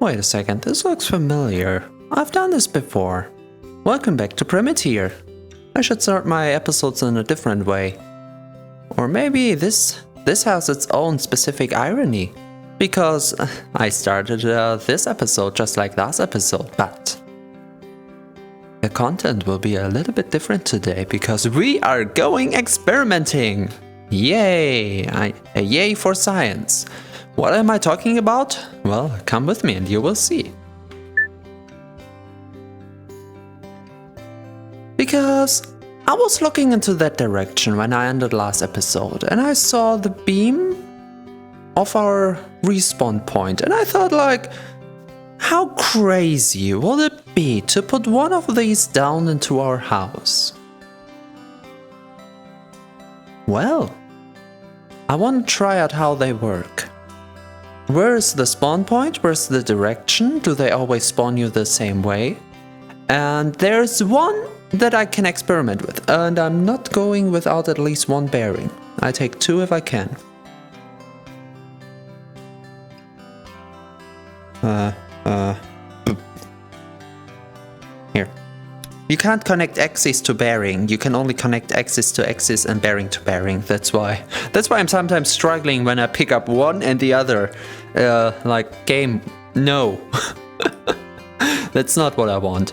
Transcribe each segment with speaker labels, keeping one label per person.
Speaker 1: Wait a second, this looks familiar. I've done this before. Welcome back to Primitier. I should start my episodes in a different way. Or maybe this has its own specific irony. Because I started this episode just like last episode, but the content will be a little bit different today because we are going experimenting. Yay! Yay for science. What am I talking about? Well, come with me and you will see. Because I was looking into that direction when I ended last episode and I saw the beam of our respawn point and I thought like, how crazy would it be to put one of these down into our house? Well, I want to try out how they work. Where is the spawn point? Where's the direction? Do they always spawn you the same way? And there's one that I can experiment with, and I'm not going without at least one bearing. I take two if I can. Here. You can't connect axis to bearing. You can only connect axis to axis and bearing to bearing. That's why I'm sometimes struggling when I pick up one and the other. Like game, no. That's not what I want.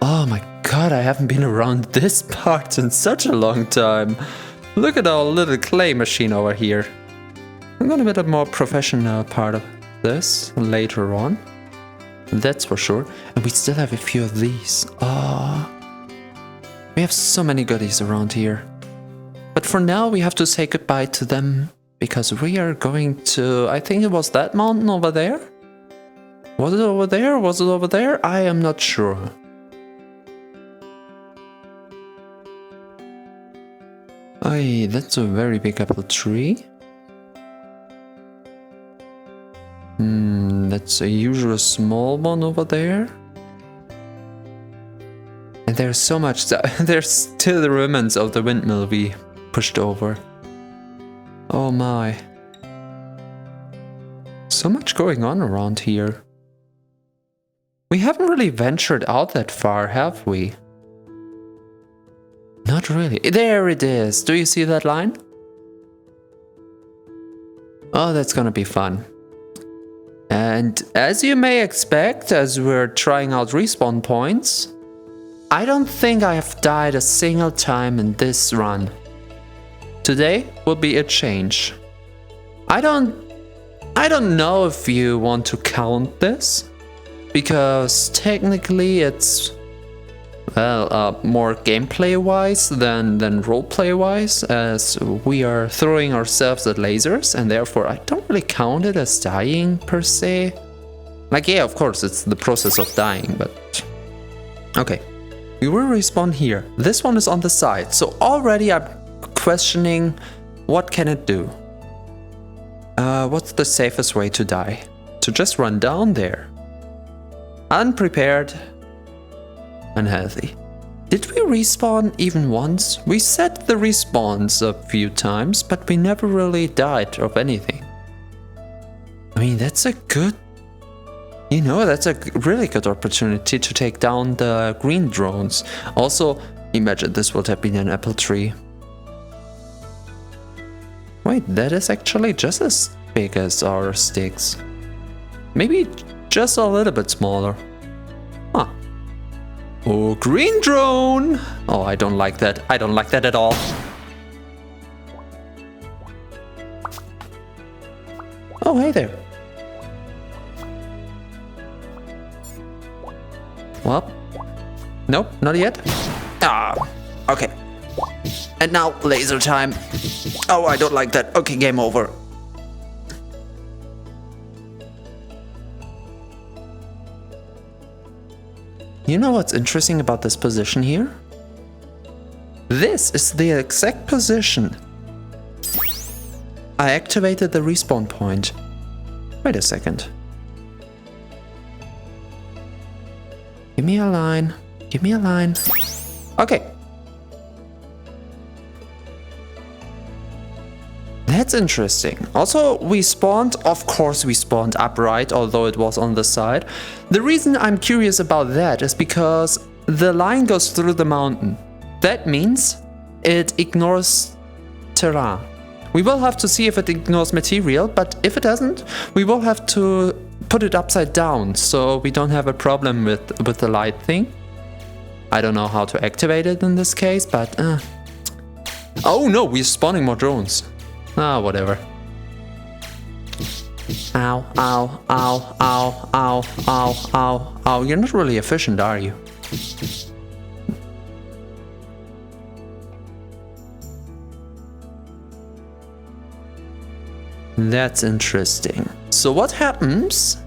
Speaker 1: Oh my god, I haven't been around this part in such a long time. Look at our little clay machine over here. I'm gonna be a more professional part of this later on. That's for sure. And we still have a few of these. We have so many goodies around here. But for now we have to say goodbye to them because we are going to... I think it was that mountain over there? Was it over there? Was it over there? I am not sure. Aye, that's a very big apple tree. That's a usual small one over there. And there's so much, there's still the remnants of the windmill we pushed over. Oh my. So much going on around here. We haven't really ventured out that far, have we? Not really. There it is. Do you see that line? Oh, that's gonna be fun. And as you may expect, as we're trying out respawn points, I don't think I have died a single time in this run. Today will be a change. I don't know if you want to count this, because technically it's more gameplay-wise than roleplay-wise, as we are throwing ourselves at lasers, and therefore I don't really count it as dying per se. Like, yeah, of course, it's the process of dying, but... Okay, we will respawn here. This one is on the side, so already I'm questioning what can it do? What's the safest way to die? To just run down there. Unprepared. Unhealthy. Did we respawn even once? We set the respawns a few times, but we never really died of anything. I mean, that's a good... You know, that's a really good opportunity to take down the green drones. Also, imagine this would have been an apple tree. Wait, that is actually just as big as our sticks. Maybe just a little bit smaller. Huh. Oh, green drone! Oh, I don't like that. I don't like that at all. Oh, hey there. Well, nope, not yet. Ah, okay. And now, laser time. Oh, I don't like that. Okay, game over. You know what's interesting about this position here? This is the exact position I activated the respawn point. Wait a second. Give me a line. Give me a line. Okay. That's interesting. Also, of course we spawned upright, although it was on the side. The reason I'm curious about that is because the line goes through the mountain. That means it ignores terrain. We will have to see if it ignores material, but if it doesn't, we will have to put it upside down so we don't have a problem with the light thing. I don't know how to activate it in this case, but... Oh no, we're spawning more drones. Whatever. Ow, ow, ow, ow, ow, ow, ow, ow. You're not really efficient, are you? That's interesting. So what happens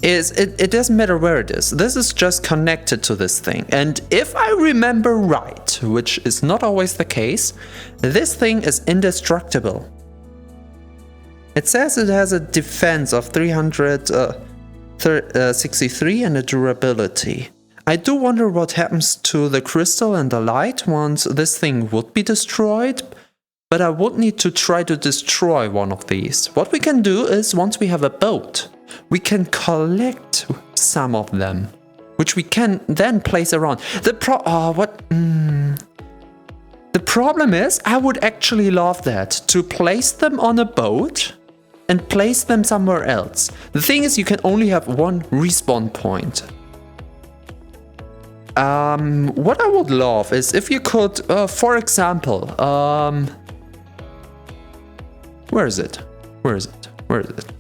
Speaker 1: is it doesn't matter where it is. This is just connected to this thing. And if I remember right, which is not always the case, this thing is indestructible. It says it has a defense of 363 and a durability. I do wonder what happens to the crystal and the light once this thing would be destroyed. But I would need to try to destroy one of these. What we can do is, once we have a boat, we can collect some of them, which we can then place around. The problem is, I would actually love that, to place them on a boat and place them somewhere else. The thing is, you can only have one respawn point. What I would love is if you could, for example, where is it? Where is it? Where is it?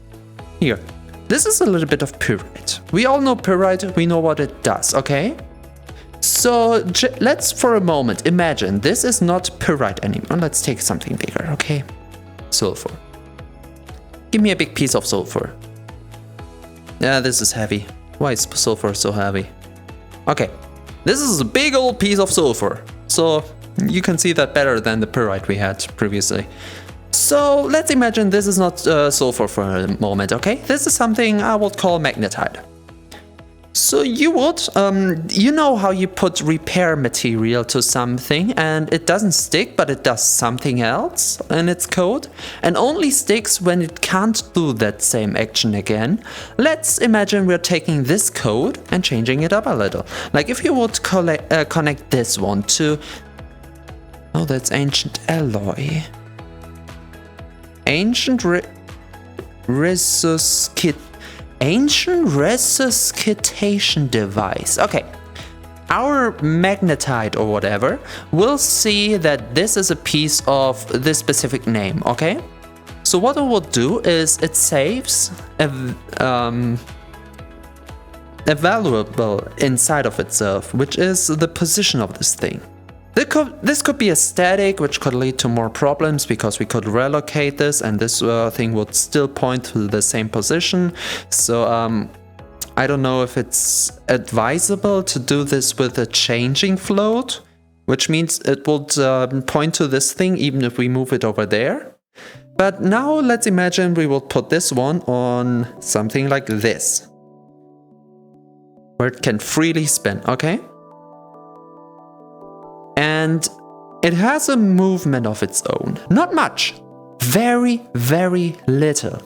Speaker 1: Here. This is a little bit of pyrite. We all know pyrite, we know what it does, okay? So let's for a moment imagine this is not pyrite anymore. Let's take something bigger, okay? Sulfur. Give me a big piece of sulfur. Yeah, this is heavy. Why is sulfur so heavy? Okay, this is a big old piece of sulfur. So you can see that better than the pyrite we had previously. So let's imagine this is not sulfur for a moment, okay? This is something I would call magnetite. So you would, you know how you put repair material to something and it doesn't stick, but it does something else in its code and only sticks when it can't do that same action again. Let's imagine we're taking this code and changing it up a little. Like if you would connect this one to, oh, that's ancient alloy. Ancient resuscitation device. Okay, our magnetite or whatever will see that this is a piece of this specific name, okay? So what it will do is it saves a valuable inside of itself, which is the position of this thing. This could be a static, which could lead to more problems because we could relocate this and this thing would still point to the same position. So I don't know if it's advisable to do this with a changing float, which means it would point to this thing even if we move it over there. But now let's imagine we will put this one on something like this, where it can freely spin, okay? And it has a movement of its own. Not much. Very, very little.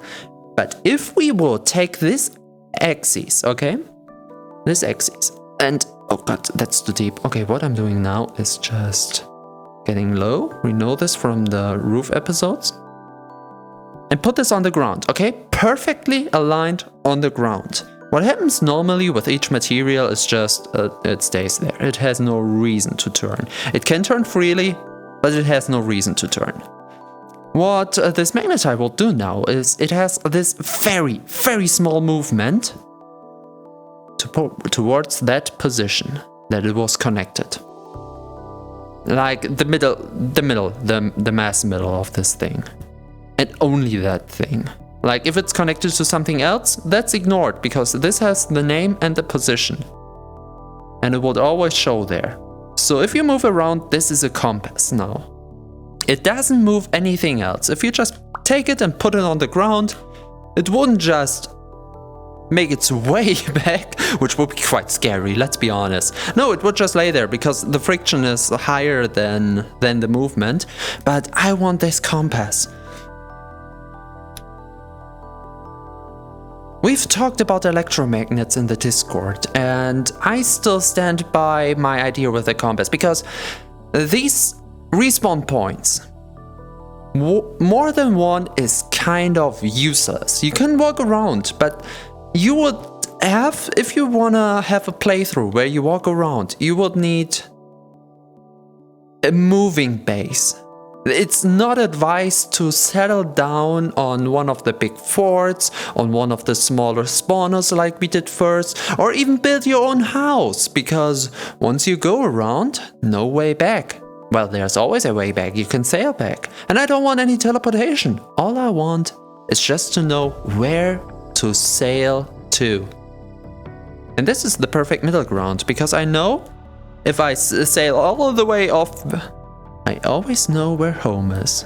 Speaker 1: But if we would take this axis, okay? This axis. And, oh god, that's too deep. Okay, what I'm doing now is just getting low. We know this from the roof episodes. And put this on the ground, okay? Perfectly aligned on the ground. What happens normally with each material is just it stays there. It has no reason to turn. It can turn freely, but it has no reason to turn. What this magnetite will do now is it has this very, very small movement towards that position that it was connected. Like the mass middle of this thing. And only that thing. Like if it's connected to something else, that's ignored because this has the name and the position. And it would always show there. So if you move around, this is a compass now. It doesn't move anything else. If you just take it and put it on the ground, it wouldn't just make its way back, which would be quite scary, let's be honest. No, it would just lay there because the friction is higher than the movement. But I want this compass. We've talked about electromagnets in the Discord, and I still stand by my idea with the compass, because these respawn points, more than one is kind of useless. You can walk around, but you would have, if you wanna have a playthrough where you walk around, you would need a moving base. It's not advised to settle down on one of the big forts, on one of the smaller spawners like we did first, or even build your own house, because once you go around, no way back. Well, there's always a way back, you can sail back. And I don't want any teleportation. All I want is just to know where to sail to. And this is the perfect middle ground, because I know if I sail all the way off, I always know where home is.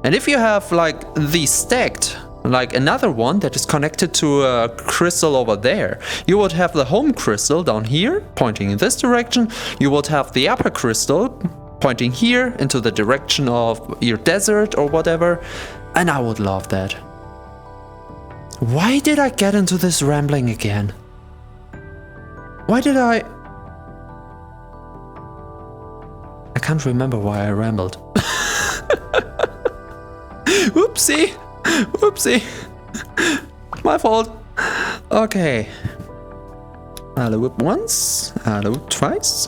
Speaker 1: And if you have like these stacked, like another one that is connected to a crystal over there, you would have the home crystal down here, pointing in this direction. You would have the upper crystal pointing here into the direction of your desert or whatever. And I would love that. Why did I get into this rambling again? Why did I can't remember why I rambled. Whoopsie! Whoopsie! My fault. Okay. I'll whoop once. I'll whoop twice.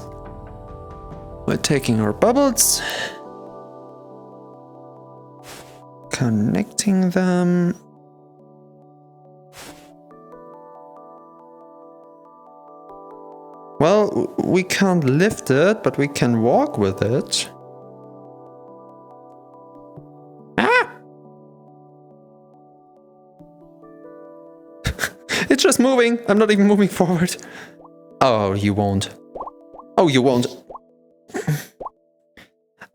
Speaker 1: We're taking our bubbles. Connecting them. Well, we can't lift it, but we can walk with it. Ah! It's just moving. I'm not even moving forward. Oh, you won't. Oh, you won't.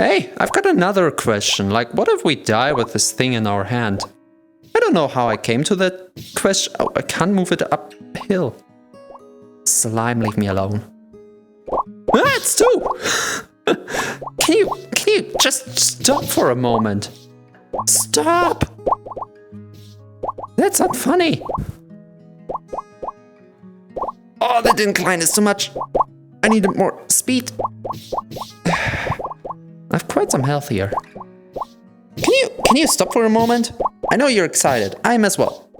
Speaker 1: Hey, I've got another question. Like, what if we die with this thing in our hand? I don't know how I came to that question. Oh, I can't move it uphill. Slime, leave me alone. Ah, it's two! Can you just stop for a moment? Stop! That's not funny. Oh, that incline is too much. I need more speed. I've quite some health here. Can you stop for a moment? I know you're excited. I'm as well.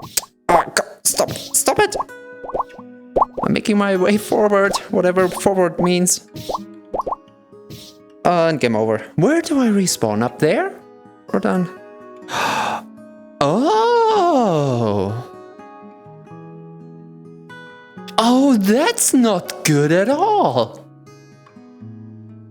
Speaker 1: Oh, God, stop it! I'm making my way forward, whatever forward means. And game over. Where do I respawn? Up there? Or down? Oh! Oh, that's not good at all!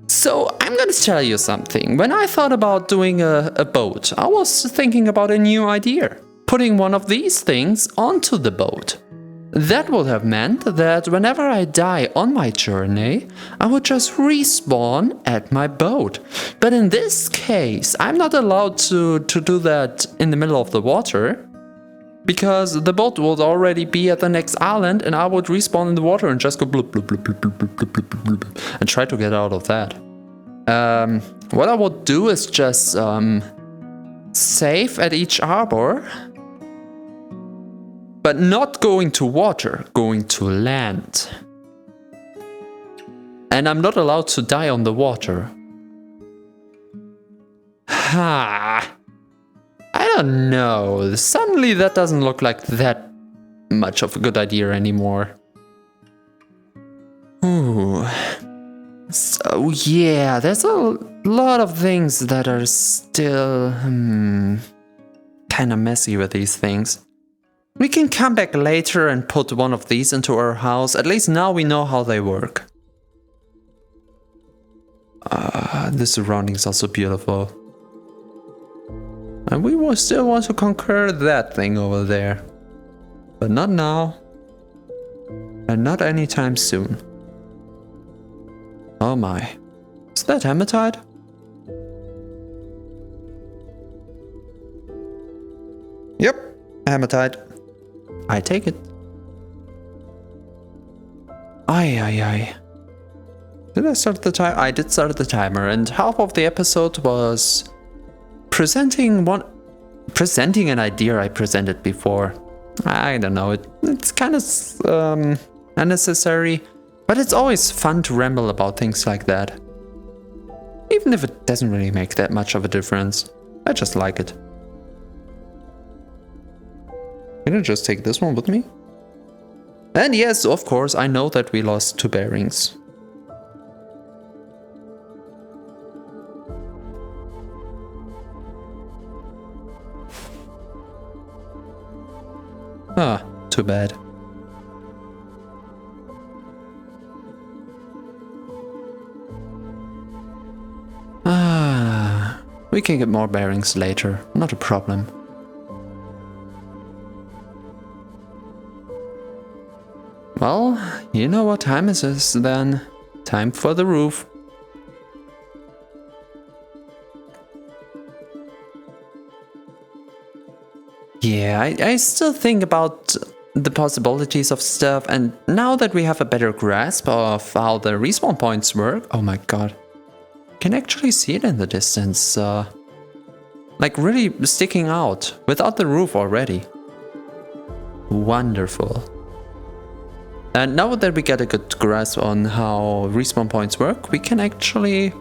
Speaker 1: So, I'm gonna tell you something. When I thought about doing a boat, I was thinking about a new idea. Putting one of these things onto the boat. That would have meant that whenever I die on my journey, I would just respawn at my boat. But in this case, I'm not allowed to do that in the middle of the water, because the boat would already be at the next island and I would respawn in the water and just go bloop, bloop, bloop, bloop, bloop, bloop, bloop, bloop, bloop, and try to get out of that. What I would do is just save at each harbor, but not going to water, going to land. And I'm not allowed to die on the water. Ha! I don't know. Suddenly that doesn't look like that much of a good idea anymore. Ooh. So yeah, there's a lot of things that are still kind of messy with these things. We can come back later and put one of these into our house. At least now we know how they work. The surroundings are so beautiful. And we will still want to conquer that thing over there. But not now. And not anytime soon. Oh my. Is that hematite? Yep, hematite. I take it. Ay. Did I start the timer? I did start the timer, and half of the episode was presenting an idea I presented before. I don't know, it's kind of unnecessary, but it's always fun to ramble about things like that. Even if it doesn't really make that much of a difference. I just like it. Can I just take this one with me? And yes, of course, I know that we lost 2 bearings. Ah, too bad. We can get more bearings later, not a problem. Well, you know what time it is then. Time for the roof. Yeah, I still think about the possibilities of stuff, and now that we have a better grasp of how the respawn points work, oh my god. Can actually see it in the distance, like really sticking out, without the roof already. Wonderful. And now that we get a good grasp on how respawn points work, we can actually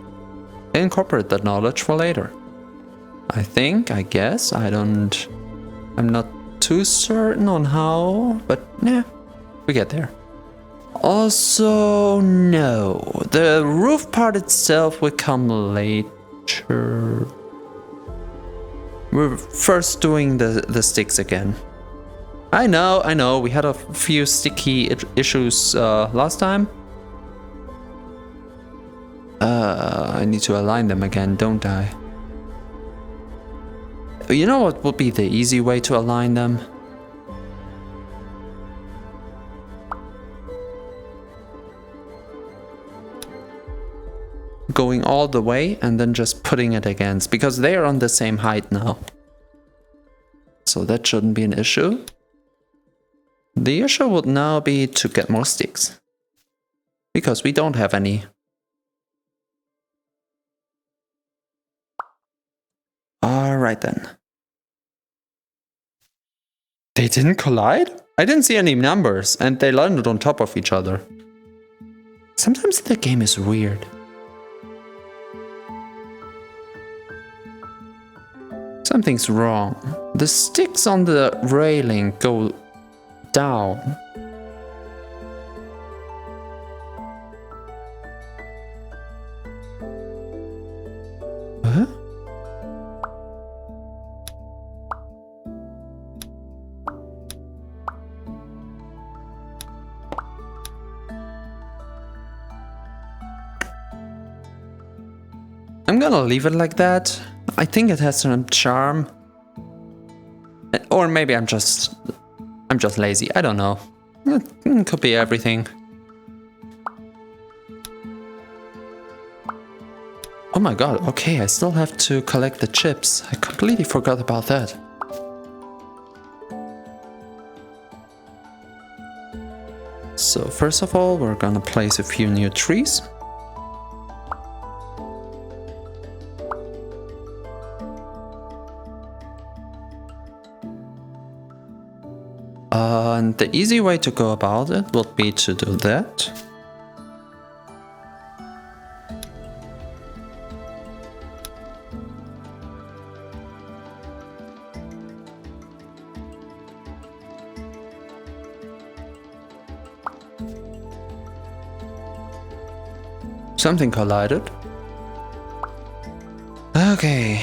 Speaker 1: incorporate that knowledge for later. I guess, I'm not too certain on how, but yeah, we get there. Also, no, the roof part itself will come later. We're first doing the sticks again. I know, we had a few sticky issues last time. I need to align them again, don't I? You know what would be the easy way to align them? Going all the way and then just putting it against, because they are on the same height now. So that shouldn't be an issue. The issue would now be to get more sticks, because we don't have any. Alright then. They didn't collide? I didn't see any numbers, and they landed on top of each other. Sometimes the game is weird. Something's wrong. The sticks on the railing go down. Huh? I'm gonna leave it like that. I think it has some charm. Or maybe I'm just lazy. I don't know. It could be everything. Oh my god, okay, I still have to collect the chips. I completely forgot about that. So first of all, we're gonna place a few new trees. And the easy way to go about it would be to do that. Something collided. Okay.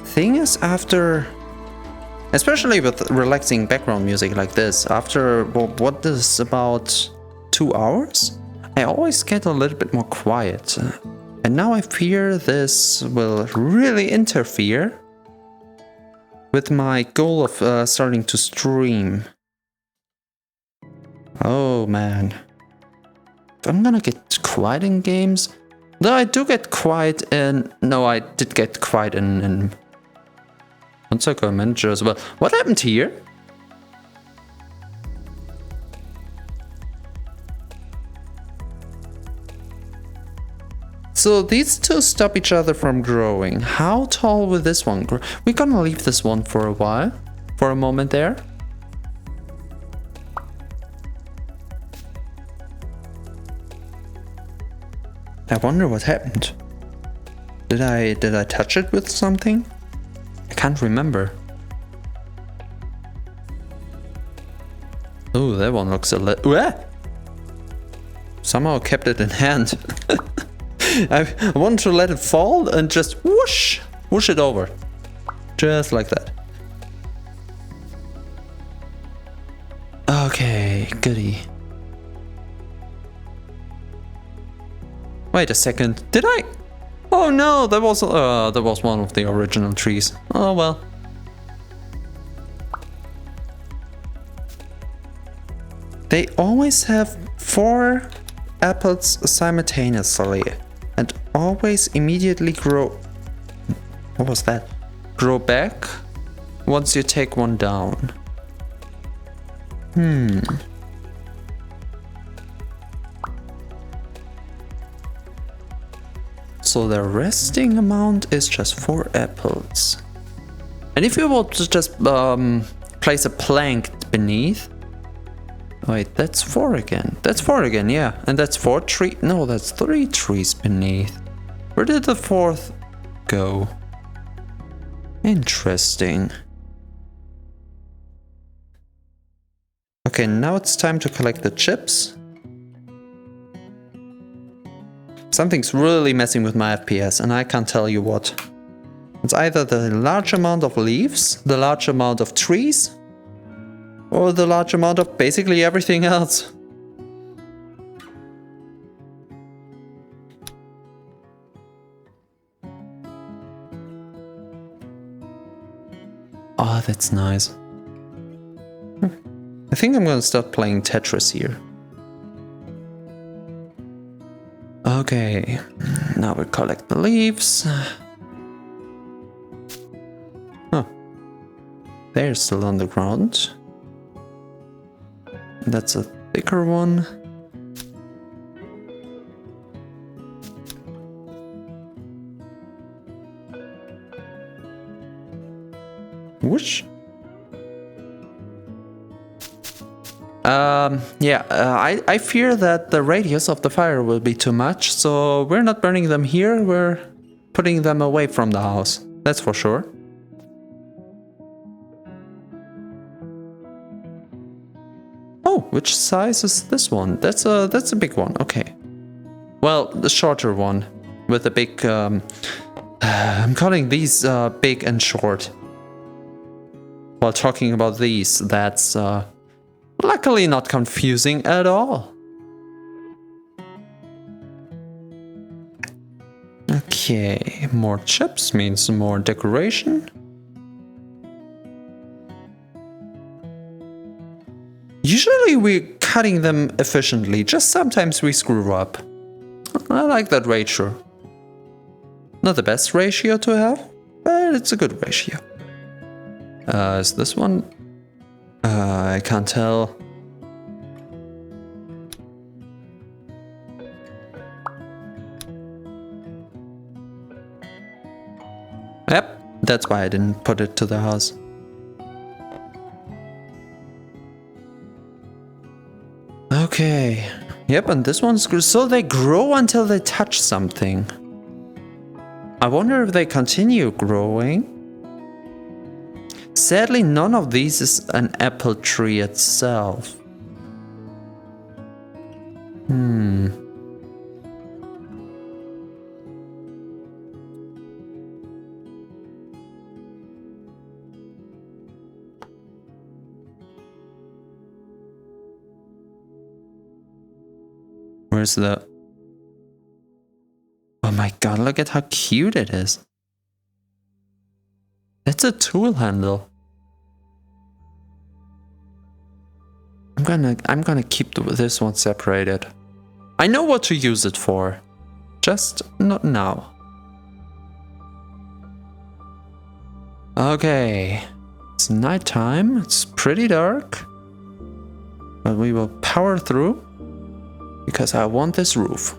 Speaker 1: Thing is, after, especially with relaxing background music like this, after what is about 2 hours, I always get a little bit more quiet. And now I fear this will really interfere with my goal of starting to stream. Oh man. if I'm gonna get quiet in games. Though I do get quiet in... No, I did get quiet in Circle Manager as well. What happened here? So these two stop each other from growing. How tall will this one grow? We're gonna leave this one for a while. For a moment there. I wonder what happened. Did I touch it with something? I can't remember. Oh, that one looks a little... Somehow kept it in hand. I wanted to let it fall and just whoosh it over. Just like that. Okay, goody. Wait a second, did I? Oh no, that was one of the original trees. Oh well. They always have 4 apples simultaneously and always immediately grow... What was that? Grow back once you take one down. So the resting amount is just 4 apples. And if you would just place a plank beneath... Wait, that's 4 again. That's 4 again, yeah. And that's 4 trees. No, that's 3 trees beneath. Where did the 4th go? Interesting. Okay, now it's time to collect the chips. Something's really messing with my FPS, and I can't tell you what. It's either the large amount of leaves, the large amount of trees, or the large amount of basically everything else. Oh, that's nice. I think I'm gonna start playing Tetris here. Okay, now we collect the leaves. Huh. They're still on the ground. That's a thicker one. Whoosh. I fear that the radius of the fire will be too much, so we're not burning them here, we're putting them away from the house. That's for sure. Oh, which size is this one? That's a big one, okay. Well, the shorter one with the big, I'm calling these big and short. While talking about these, that's luckily not confusing at all. Okay, more chips means more decoration. Usually we're cutting them efficiently, just sometimes we screw up. I like that ratio. Not the best ratio to have, but it's a good ratio. Is this one? I can't tell. Yep, that's why I didn't put it to the house. Okay. Yep, and this one's so they grow until they touch something. I wonder if they continue growing. Sadly, none of these is an apple tree itself. Where's the... Oh my god, look at how cute it is. That's a tool handle. I'm gonna keep this one separated. I know what to use it for. Just not now. Okay. It's nighttime. It's pretty dark. But we will power through. Because I want this roof.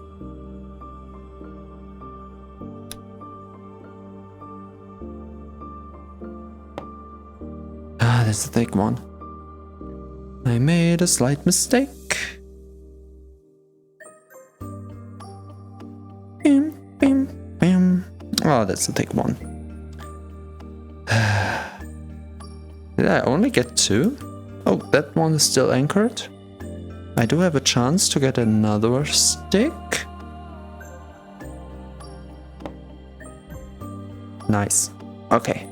Speaker 1: Ah, that's the thick one. I made a slight mistake. Bim, bim, bim. Oh, that's the thick one. Did I only get 2? Oh, that one is still anchored. I do have a chance to get another stick. Nice. Okay.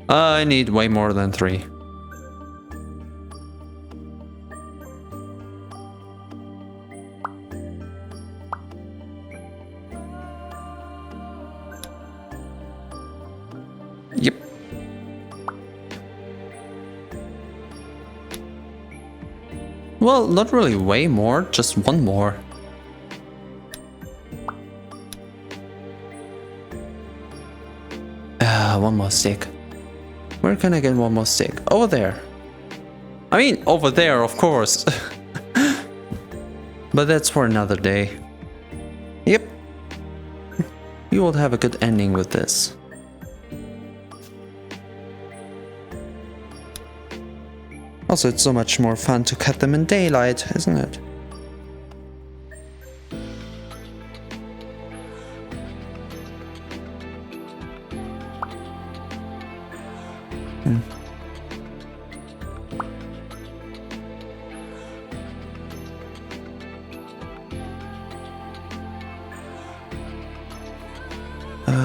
Speaker 1: I need way more than 3. Yep. Well, not really way more, just 1 more. One more stick. Where can I get 1 more stick? Over there. I mean, over there, of course. But that's for another day. Yep. You will have a good ending with this. Also, it's so much more fun to cut them in daylight, isn't it?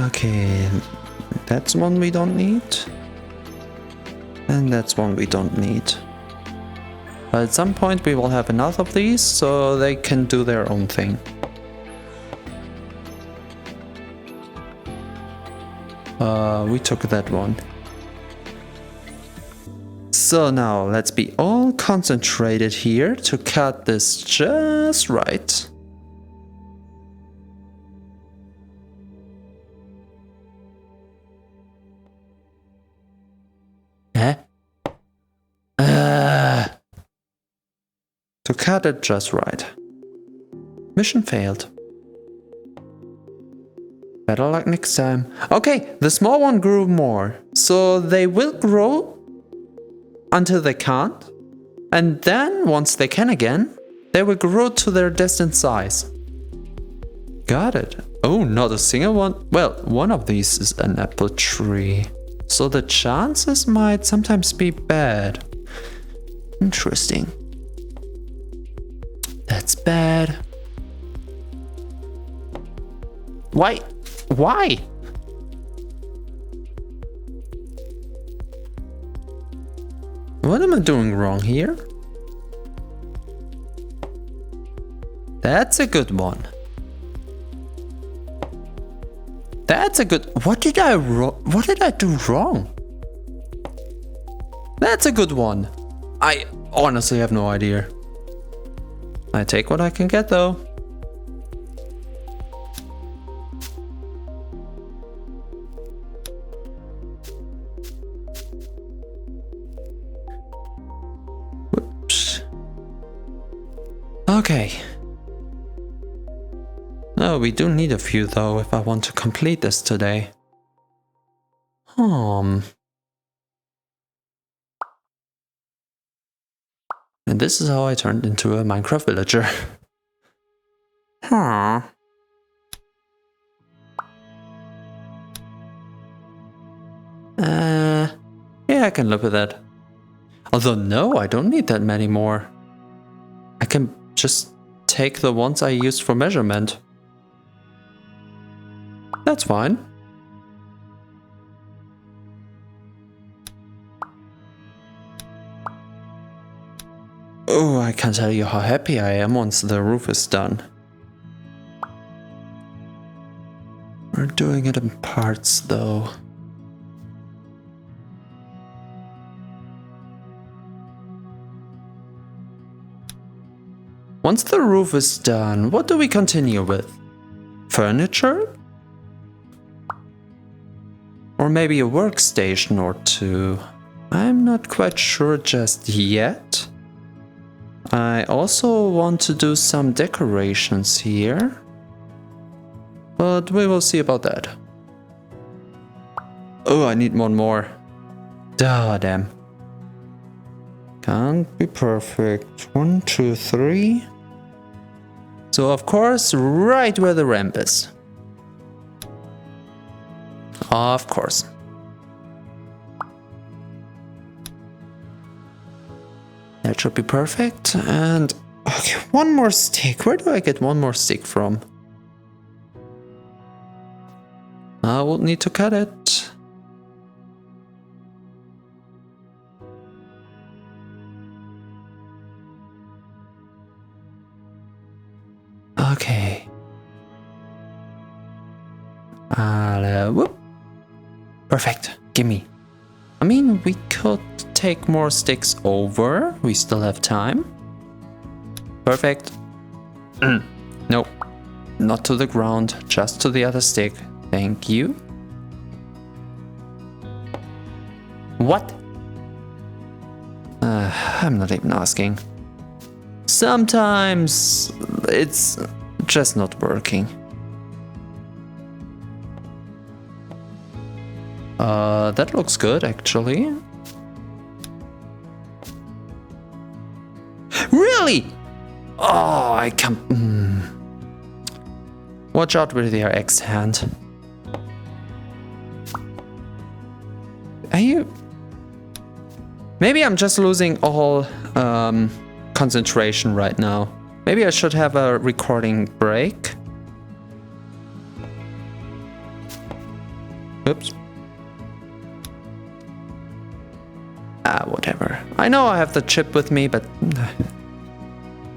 Speaker 1: Okay, that's one we don't need. And that's one we don't need. But at some point we will have enough of these so they can do their own thing. We took that one. So now let's be all concentrated here to cut this just right. To cut it just right. Mission failed. Better luck next time. Okay, the small one grew more. So they will grow until they can't. And then, once they can again, they will grow to their destined size. Got it. Oh, not a single one. Well, one of these is an apple tree. So the chances might sometimes be bad. Interesting. That's bad. Why? Why? What am I doing wrong here? That's a good one. That's a good... What did I do wrong? That's a good one. I honestly have no idea. I take what I can get though. Whoops. Okay. No, we do need a few though if I want to complete this today. And this is how I turned into a Minecraft villager. Huh. Yeah, I can live with that. Although no, I don't need that many more. I can just take the ones I used for measurement. That's fine. Oh, I can't tell you how happy I am once the roof is done. We're doing it in parts though. Once the roof is done, what do we continue with? Furniture? Or maybe a workstation or two? I'm not quite sure just yet. I also want to do some decorations here. But we will see about that. Oh, I need one more. Oh, damn. Can't be perfect. 1, 2, 3. So, of course, right where the ramp is. Of course. That should be perfect. And okay, one more stick. Where do I get one more stick from? I will need to cut it. Okay. Whoop. Perfect. Gimme. I mean, we could take more sticks over. We still have time. Perfect. Nope. Not to the ground. Just to the other stick. Thank you. What? I'm not even asking. Sometimes it's just not working. That looks good, actually. Really? Oh, I can't. Watch out with your X hand. Are you? Maybe I'm just losing all concentration right now. Maybe I should have a recording break. Oops. Whatever. I know I have the chip with me, but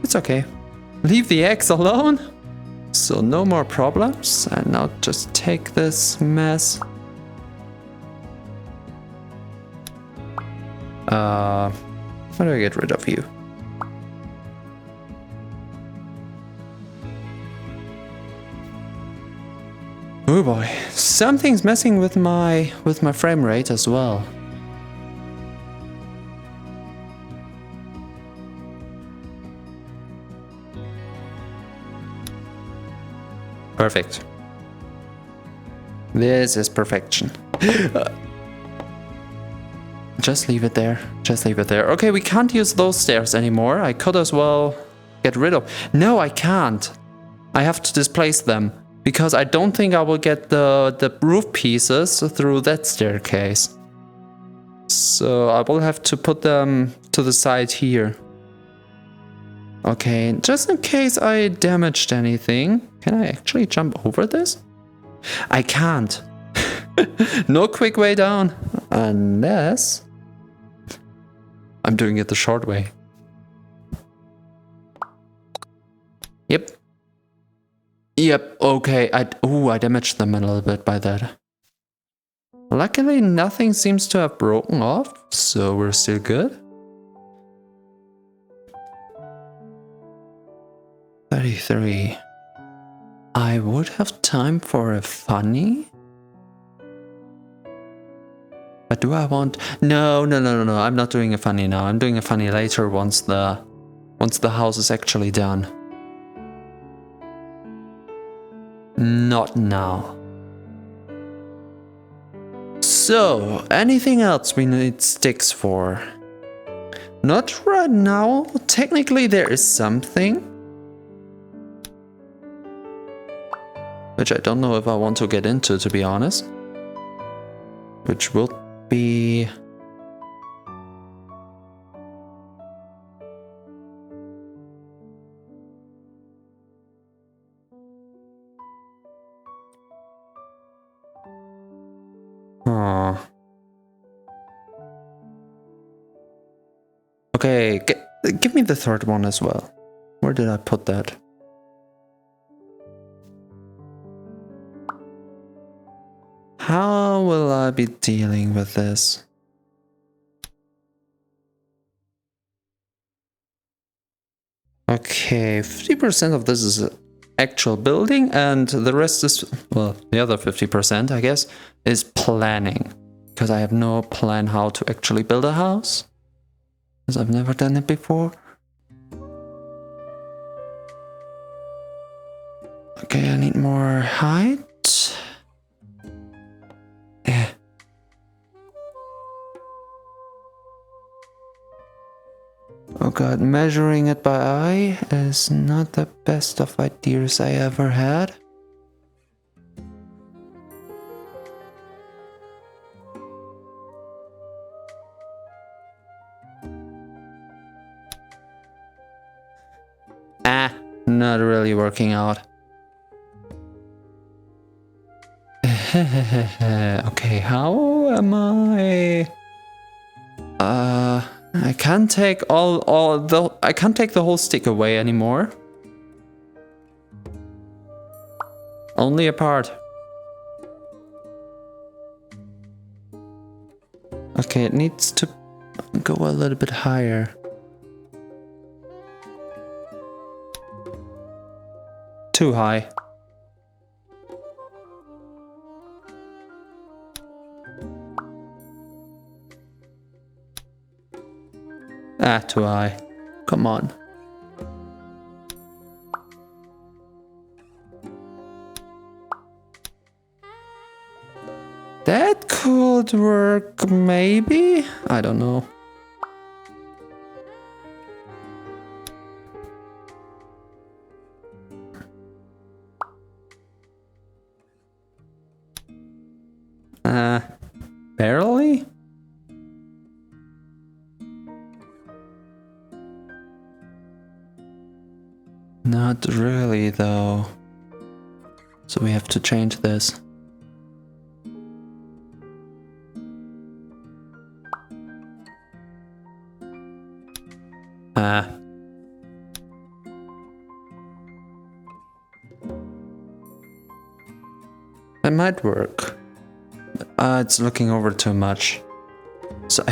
Speaker 1: it's okay. Leave the X alone. So no more problems. And now just take this mess. How do I get rid of you? Oh boy, something's messing with my frame rate as well. Perfect. This is perfection. Just leave it there. Just leave it there. Okay, we can't use those stairs anymore. I could as well get rid of... No, I can't. I have to displace them. Because I don't think I will get the roof pieces through that staircase. So I will have to put them to the side here. Okay, just in case I damaged anything. Can I actually jump over this? I can't. No quick way down. Unless... I'm doing it the short way. Yep. Yep, okay. I damaged them a little bit by that. Luckily, nothing seems to have broken off, so we're still good. 33. I would have time for a funny. But do I want... No. I'm not doing a funny now. I'm doing a funny later once the house is actually done. Not now. So, anything else we need sticks for? Not right now. Technically there is something. Which I don't know if I want to get into, to be honest. Which will be... Okay, give me the third one as well. Where did I put that? How will I be dealing with this? Okay, 50% of this is actual building, and the rest is, well, the other 50%, I guess, is planning. Because I have no plan how to actually build a house. Because I've never done it before. Okay, I need more height. Yeah. Oh god, measuring it by eye is not the best of ideas I ever had. Not really working out. Okay, how am I? I can't take I can't take the whole stick away anymore. Only a part. Okay, it needs to go a little bit higher. Too high. Too high. Come on. That could work, maybe? I don't know. Barely? Not really, though. So we have to change this. That might work. It's looking over too much. So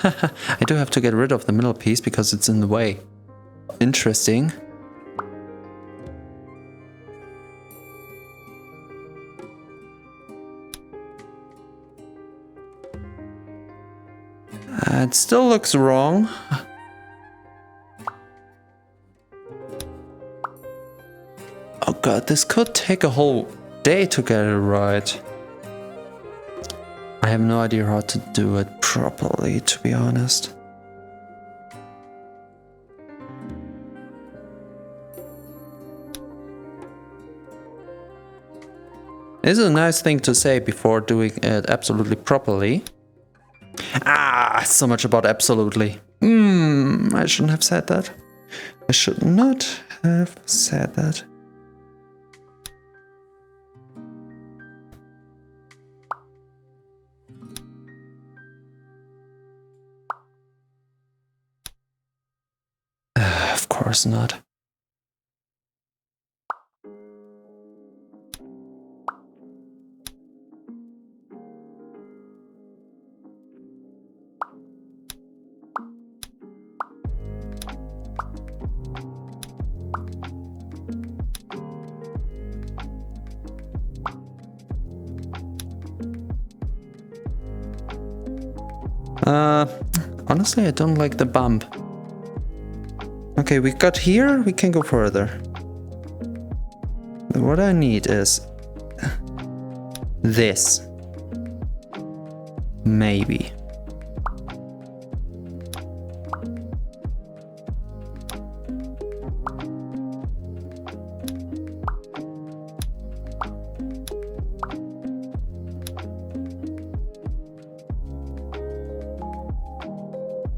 Speaker 1: I do have to get rid of the middle piece because it's in the way. Interesting. It still looks wrong. Oh god, this could take a whole day to get it right. I have no idea how to do it properly, to be honest. It's a nice thing to say before doing it absolutely properly. So much about absolutely. I shouldn't have said that. I should not have said that. Of course not. Honestly, I don't like the bump. Okay, we got here, we can go further. What I need is this. Maybe.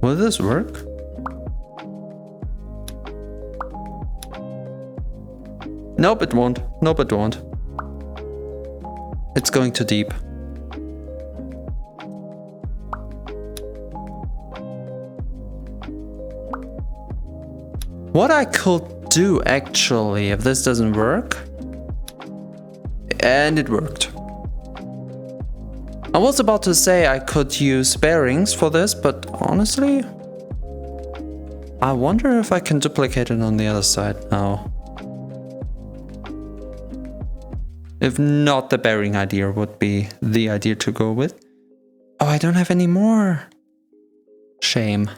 Speaker 1: Will this work? Nope, it won't. Nope, it won't. It's going too deep. What I could do actually, if this doesn't work, and it worked. I was about to say I could use bearings for this, but honestly, I wonder if I can duplicate it on the other side now. If not, the bearing idea would be the idea to go with. Oh, I don't have any more. Shame.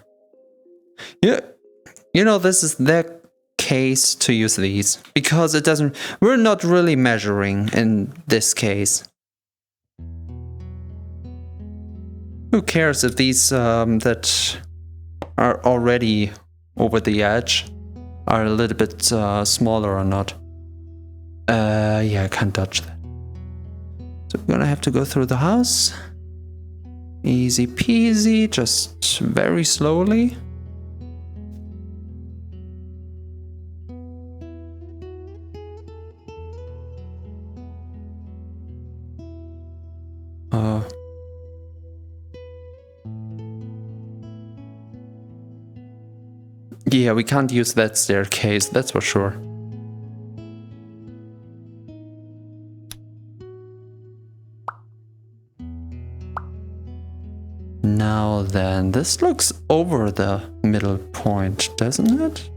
Speaker 1: Yeah, you know, this is the case to use these because it doesn't. We're not really measuring in this case. Who cares if these that are already over the edge are a little bit smaller or not? Yeah, I can't dodge that. So we're gonna have to go through the house. Easy peasy, just very slowly. Yeah, we can't use that staircase, that's for sure. Now then, this looks over the middle point, doesn't it?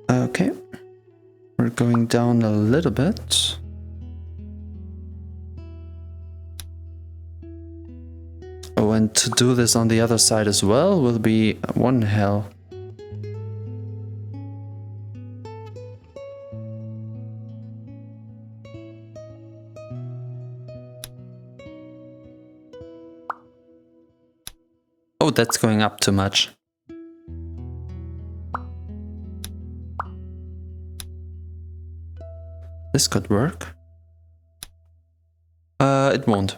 Speaker 1: Okay, we're going down a little bit. Oh, and to do this on the other side as well will be one hell. Oh, that's going up too much. This could work. It won't.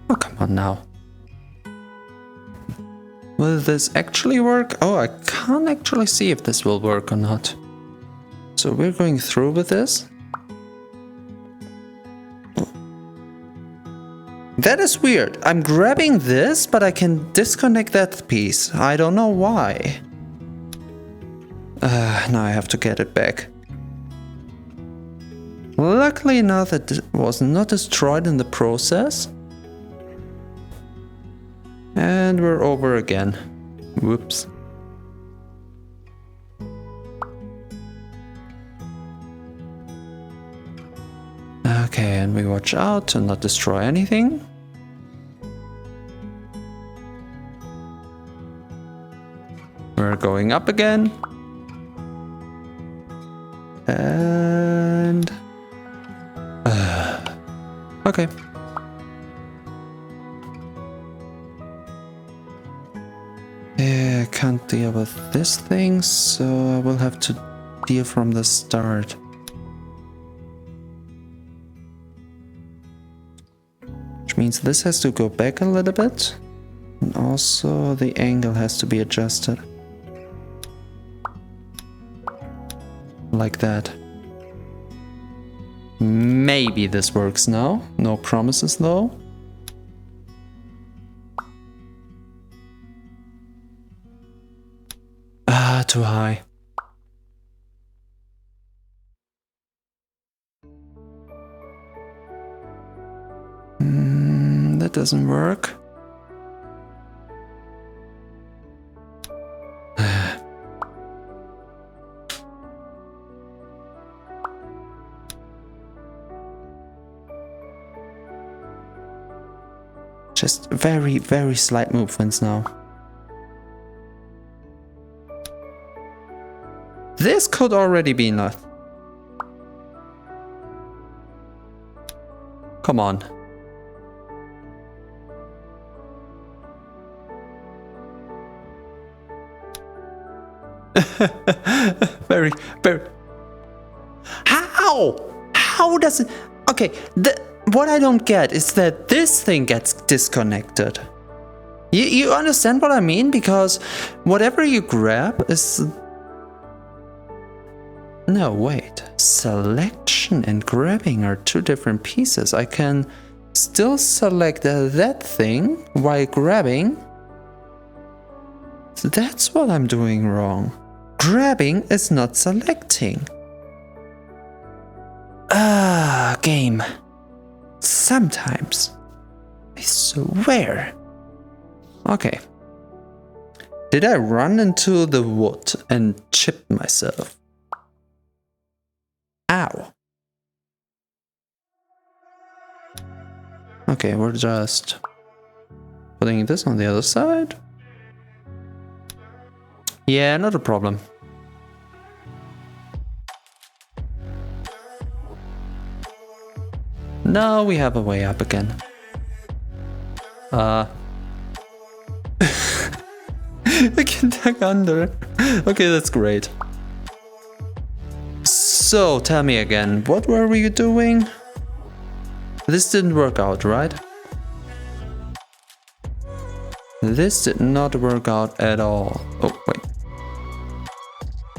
Speaker 1: Oh, come on now. Will this actually work? Oh, I can't actually see if this will work or not. So we're going through with this. Oh. That is weird. I'm grabbing this, but I can disconnect that piece. I don't know why. Now I have to get it back. Luckily enough, it was not destroyed in the process. And we're over again. Whoops. Okay, and we watch out to not destroy anything. We're going up again. And... okay. Yeah, I can't deal with this thing, so I will have to deal from the start. Which means this has to go back a little bit. And also the angle has to be adjusted. Like that. Maybe this works now. No promises though. Ah, too high. That doesn't work. Just very, very slight movements now. This could already be enough. Come on. very, very... How? How does it... Okay, what I don't get is that this thing gets disconnected. You understand what I mean? Because whatever you grab is... No, wait. Selection and grabbing are two different pieces. I can still select that thing while grabbing. So that's what I'm doing wrong. Grabbing is not selecting. Game. Sometimes. I swear. Okay. Did I run into the wood and chip myself? Ow. Okay, we're just putting this on the other side. Yeah, not a problem. Now we have a way up again. I can duck under. Okay, that's great. So, tell me again, what were we doing? This didn't work out, right? This did not work out at all. Oh, wait.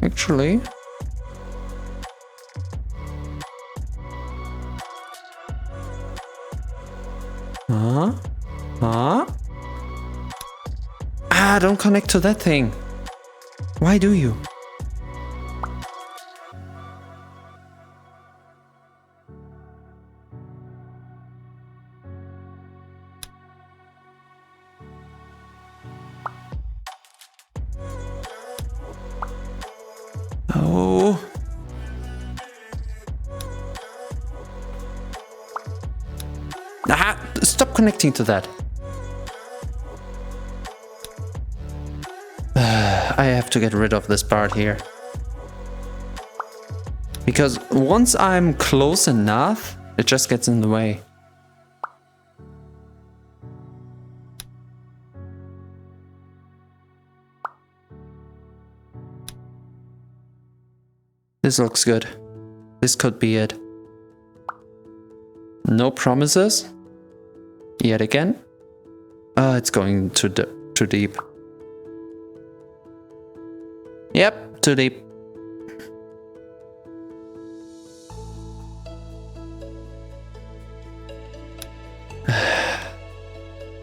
Speaker 1: Actually... Ah, don't connect to that thing. Why do you? Oh. Ah, stop connecting to that. I have to get rid of this part here. Because once I'm close enough, it just gets in the way. This looks good. This could be it. No promises. Yet again. It's going too deep. Yep, too deep.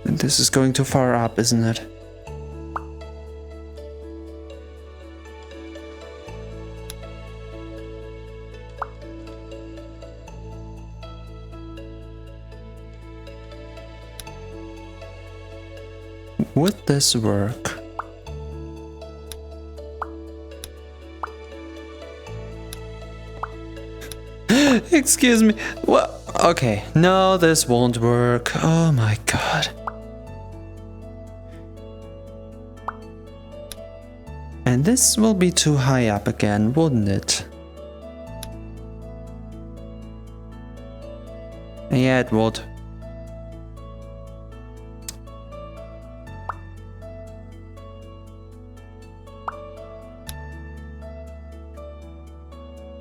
Speaker 1: This is going too far up, isn't it? Would this work? Excuse me. What? Okay. No, this won't work. Oh my god. And this will be too high up again, wouldn't it? Yeah, it would.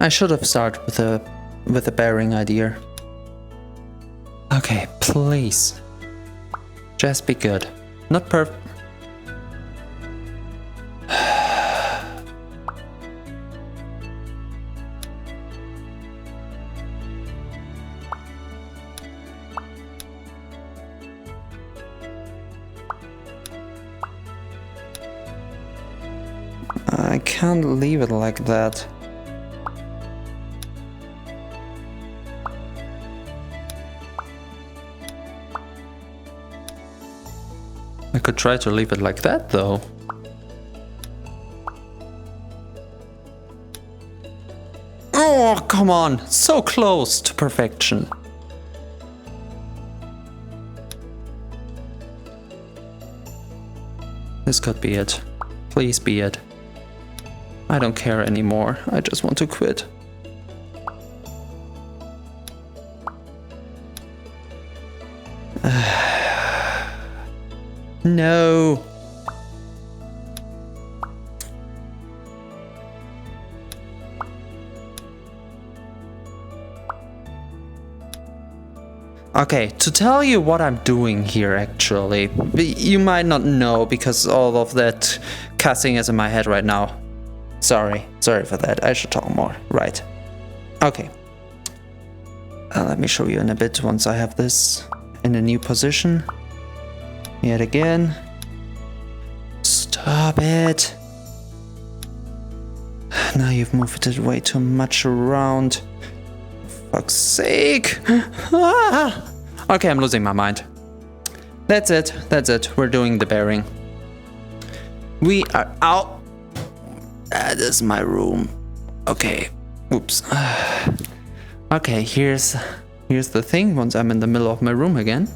Speaker 1: I should have started with a bearing idea. Okay, please. Just be good. Not perfect. I can't leave it like that. I could try to leave it like that, though. Oh, come on! So close to perfection. This could be it. Please be it. I don't care anymore. I just want to quit. No. Okay, to tell you what I'm doing here actually, you might not know because all of that cussing is in my head right now. Sorry for that, I should talk more, right. Okay. Let me show you in a bit once I have this in a new position. Yet again. Stop it. Now you've moved it way too much around. For fuck's sake. Okay, I'm losing my mind. That's it. We're doing the bearing. We are out. That is my room. Okay. Oops. Okay, here's the thing once I'm in the middle of my room again.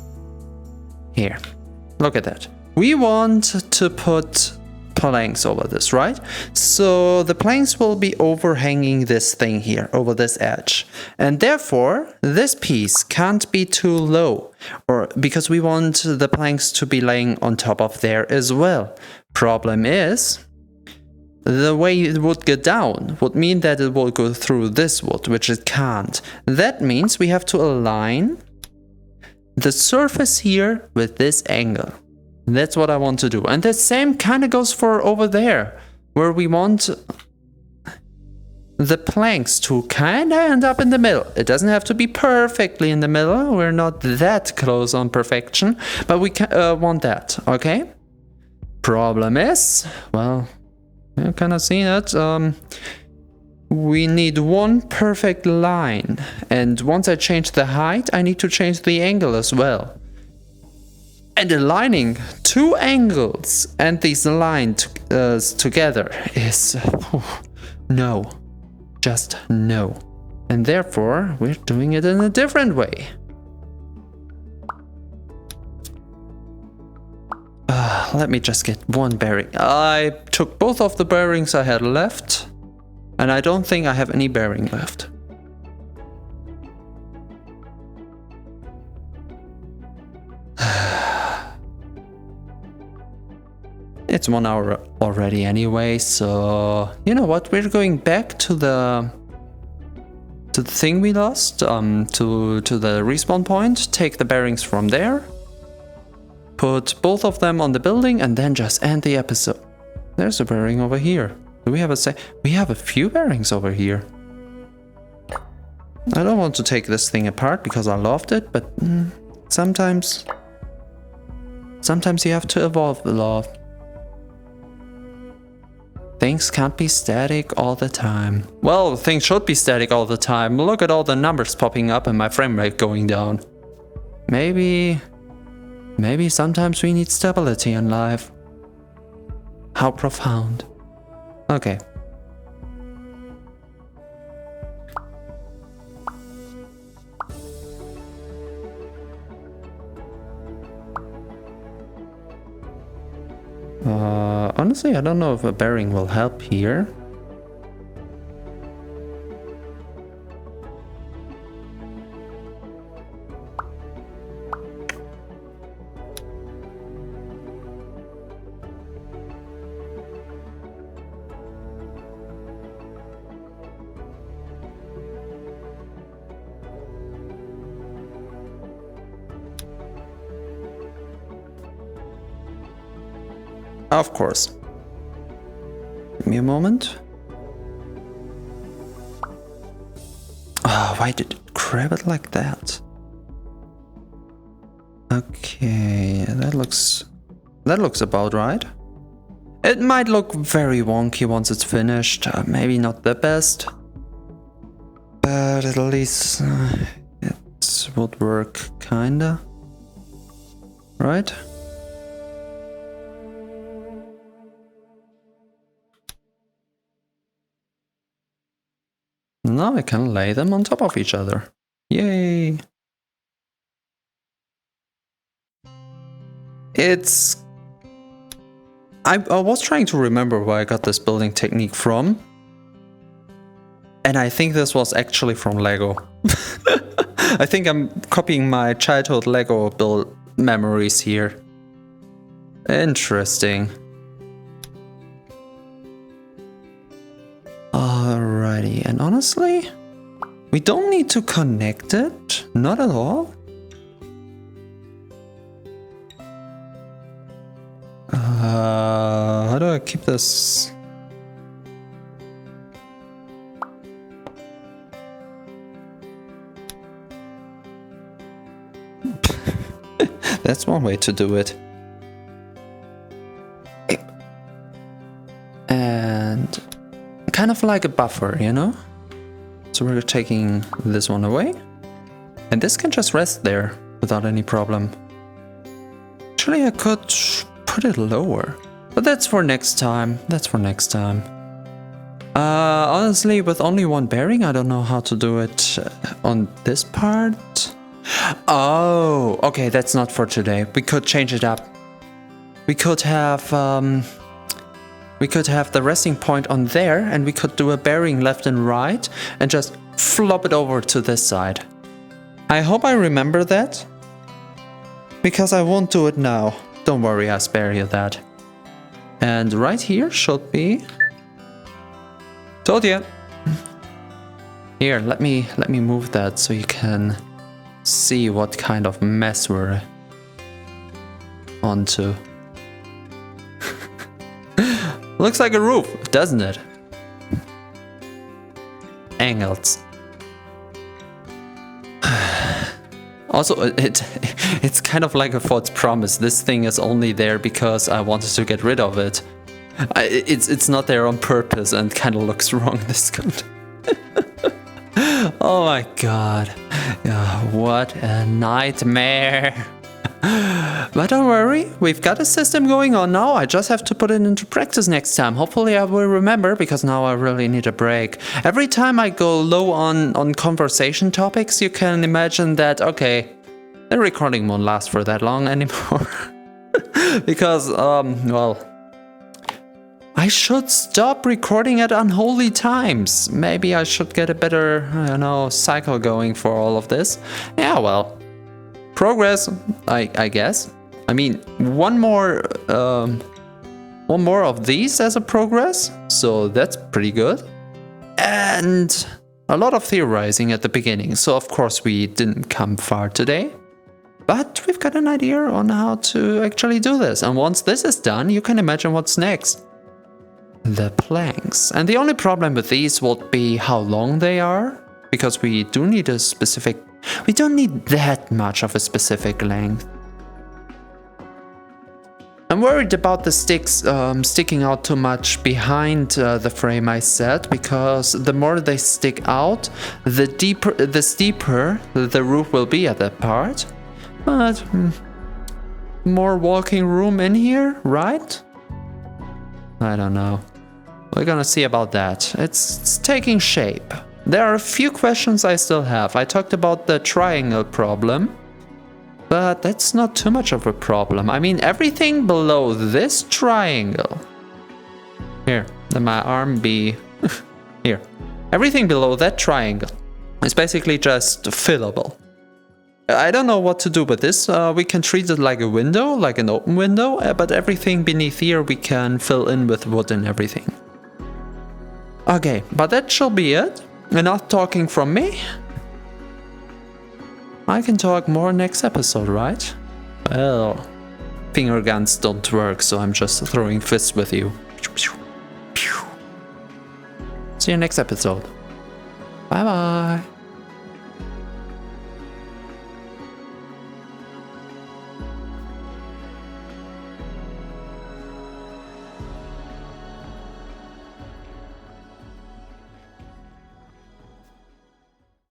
Speaker 1: Here. Look at that. We want to put planks over this, right? So the planks will be overhanging this thing here, over this edge. And therefore, this piece can't be too low, or because we want the planks to be laying on top of there as well. Problem is, the way it would go down would mean that it will go through this wood, which it can't. That means we have to align the surface here with this angle. That's what I want to do. And the same kind of goes for over there, where we want the planks to kind of end up in the middle. It doesn't have to be perfectly in the middle. We're not that close on perfection, but we want that, okay? Problem is, well, you kind of seen it. We need one perfect line. And once I change the height, I need to change the angle as well. And aligning two angles and these lines together is no, just no. And therefore, we're doing it in a different way. Let me just get one bearing. I took both of the bearings I had left, and I don't think I have any bearing left. It's 1 hour already anyway, so you know what? We're going back to the thing we lost, to the respawn point. Take the bearings from there, put both of them on the building, and then just end the episode. There's a bearing over here. Do we have we have a few bearings over here. I don't want to take this thing apart because I loved it, but sometimes you have to evolve the love. Things can't be static all the time. Well, things should be static all the time. Look at all the numbers popping up and my frame rate going down. Maybe sometimes we need stability in life. How profound. Okay. Honestly, I don't know if a bearing will help here. Of course. Give me a moment. Oh, why did it grab it like that? Okay, that looks about right. It might look very wonky once it's finished. Maybe not the best, but at least it would work kinda, right? Now I can lay them on top of each other. Yay! I was trying to remember where I got this building technique from. And I think this was actually from Lego. I think I'm copying my childhood Lego build memories here. Interesting. Alrighty, and honestly, we don't need to connect it, not at all. do I keep this? That's one way to do it. And kind of like a buffer, you know? So we're taking this one away. And this can just rest there without any problem. Actually, I could put it lower. But that's for next time. That's for next time. Honestly, with only one bearing, I don't know how to do it on this part. Oh, okay, that's not for today. We could change it up. We could have the resting point on there, and we could do a bearing left and right, and just flop it over to this side. I hope I remember that, because I won't do it now. Don't worry, I'll spare you that. And right here should be... Told ya! Here, let me move that so you can see what kind of mess we're onto. Looks like a roof, doesn't it? Angles. Also, it's kind of like a false promise. This thing is only there because I wanted to get rid of it. It's not there on purpose and kind of looks wrong this code. Oh my god. What a nightmare. But don't worry, we've got a system going on now. I just have to put it into practice next time. Hopefully I will remember, because now I really need a break. Every time I go low on conversation topics, you can imagine that, okay, the recording won't last for that long anymore. Because, well, I should stop recording at unholy times. Maybe I should get a better, I don't know, cycle going for all of this. Yeah, well. Progress, I guess. I mean, one more of these as a progress, so that's pretty good. And a lot of theorizing at the beginning, so of course we didn't come far today. But we've got an idea on how to actually do this. And once this is done, you can imagine what's next. The planks. And the only problem with these would be how long they are, because we do need a specific... We don't need that much of a specific length. I'm worried about the sticks sticking out too much behind the frame I set, because the more they stick out, the steeper the roof will be at that part. But more walking room in here, right? I don't know. We're gonna see about that. It's taking shape. There are a few questions I still have. I talked about the triangle problem, but that's not too much of a problem. I mean, everything below this triangle. Here, let my arm be... Here. Everything below that triangle is basically just fillable. I don't know what to do with this. We can treat it like a window, like an open window, but everything beneath here we can fill in with wood and everything. Okay, but that should be it. Enough talking from me. I can talk more next episode, right? Well, finger guns don't work, so I'm just throwing fists with you. See you next episode. Bye bye.